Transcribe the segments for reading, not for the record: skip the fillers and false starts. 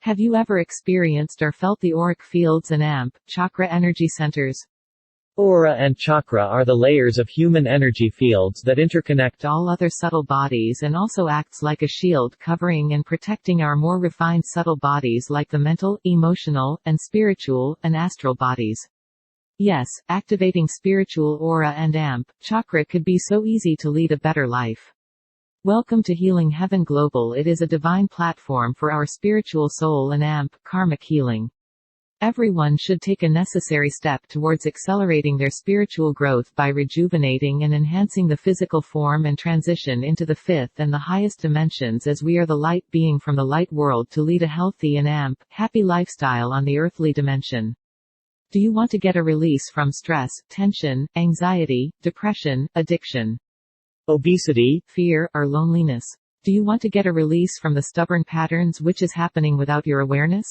Have you ever experienced or felt the auric fields and AMP, chakra energy centers? Aura and chakra are the layers of human energy fields that interconnect All other subtle bodies and also acts like a shield covering and protecting our more refined subtle bodies like the mental, emotional, and spiritual, and astral bodies. Yes, activating spiritual aura and AMP, chakra could be so easy to lead a better life. Welcome to Healing Heaven Global. It is a divine platform for our spiritual soul and AMP, karmic healing. Everyone should take a necessary step towards accelerating their spiritual growth by rejuvenating and enhancing the physical form and transition into the fifth and the highest dimensions, as we are the light being from the light world to lead a healthy and AMP, happy lifestyle on the earthly dimension. Do you want to get a release from stress, tension, anxiety, depression, addiction, obesity, fear, or loneliness? Do you want to get a release from the stubborn patterns which is happening without your awareness?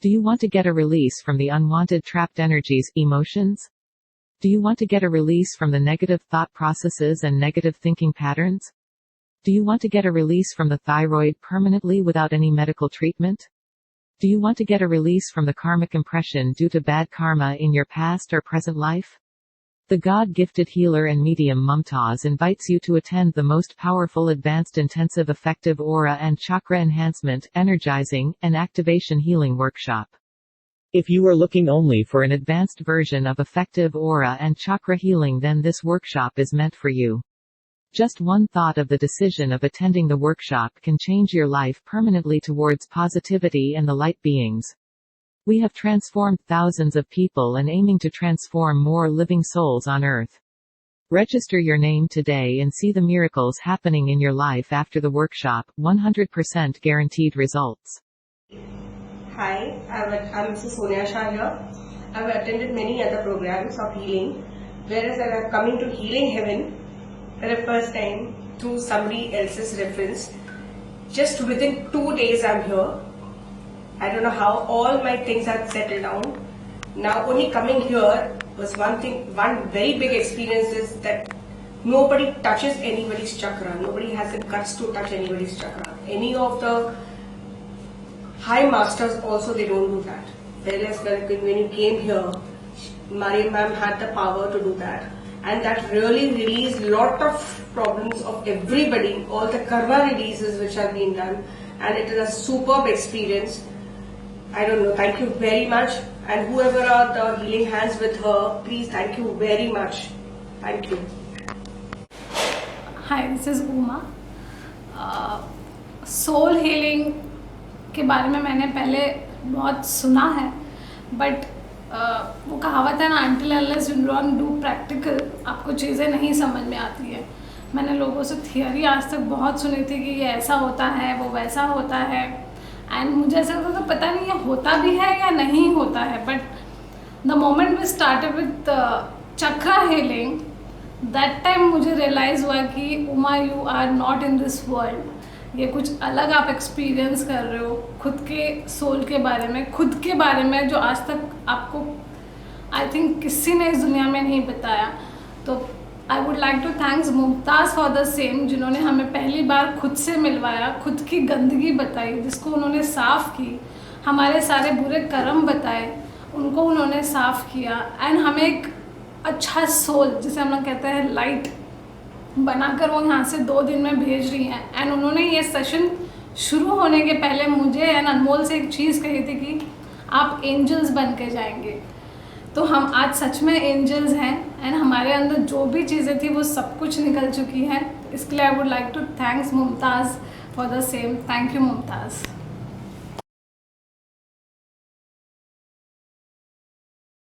Do you want to get a release from the unwanted trapped energies, emotions? Do you want to get a release from the negative thought processes and negative thinking patterns? Do you want to get a release from the thyroid permanently without any medical treatment? Do you want to get a release from the karmic impression due to bad karma in your past or present life? The God-gifted healer and medium Mumtaz invites you to attend the most powerful advanced intensive effective aura and chakra enhancement, energizing, and activation healing workshop. If you are looking only for an advanced version of effective aura and chakra healing, then this workshop is meant for you. Just one thought of the decision of attending the workshop can change your life permanently towards positivity and the light beings. We have transformed thousands of people and aiming to transform more living souls on earth. Register your name today and see the miracles happening in your life after the workshop. 100% guaranteed results. Hi, I'm Mrs. Sonia Shah here. I've attended many other programs of healing, whereas I'm coming to Healing Heaven for the first time through somebody else's reference. Just within 2 days I'm here. I don't know how all my things have settled down. Now only coming here was one very big experience is that nobody touches anybody's chakra. Nobody has the guts to touch anybody's chakra. Any of the high masters also, they don't do that. Whereas when you came here, Mariam ma'am had the power to do that. And that really released lot of problems of everybody, all the karma releases which have been done. And it is a superb experience. I don't know, thank you very much. And whoever are the healing hands with her, please thank you very much. Thank you. Hi, this is Uma. Soul healing के बारे में मैंने पहले बहुत सुना है, but वो कहावत है ना, until unless you don't do practical, आपको चीज़ें नहीं समझ में आती है. मैंने लोगों से थियरी आज तक बहुत सुनी थी कि ये ऐसा होता है, वो वैसा होता है, एंड मुझे ऐसा लगता था पता नहीं ये होता भी है या नहीं होता है. But the moment we started with chakra healing, that time मुझे रियलाइज़ हुआ कि Uma, you are not in this world. ये कुछ अलग आप एक्सपीरियंस कर रहे हो खुद के सोल के बारे में, खुद के बारे में, जो आज तक आपको आई थिंक किसी ने इस दुनिया में नहीं बताया. तो I would like to thanks Mumtaz for the same, जिन्होंने हमें पहली बार खुद से मिलवाया, खुद की गंदगी बताई जिसको उन्होंने साफ़ की, हमारे सारे बुरे कर्म बताए उनको उन्होंने साफ़ किया, एंड हमें एक अच्छा सोल, जिसे हम लोग कहते हैं लाइट, बनाकर वो यहाँ से 2 दिन में भेज रही हैं. एंड उन्होंने ये सेशन शुरू होने के पहले मुझे एंड अनमोल से एक चीज़ कही थी कि आप एंजल्स बन के जाएंगे. तो हम आज सच में एंजल्स हैं, एंड हमारे अंदर जो भी चीज़ें थी वो सब कुछ निकल चुकी हैं. इसके लिए I would like to thanks Mumtaz for the same. Thank you Mumtaz.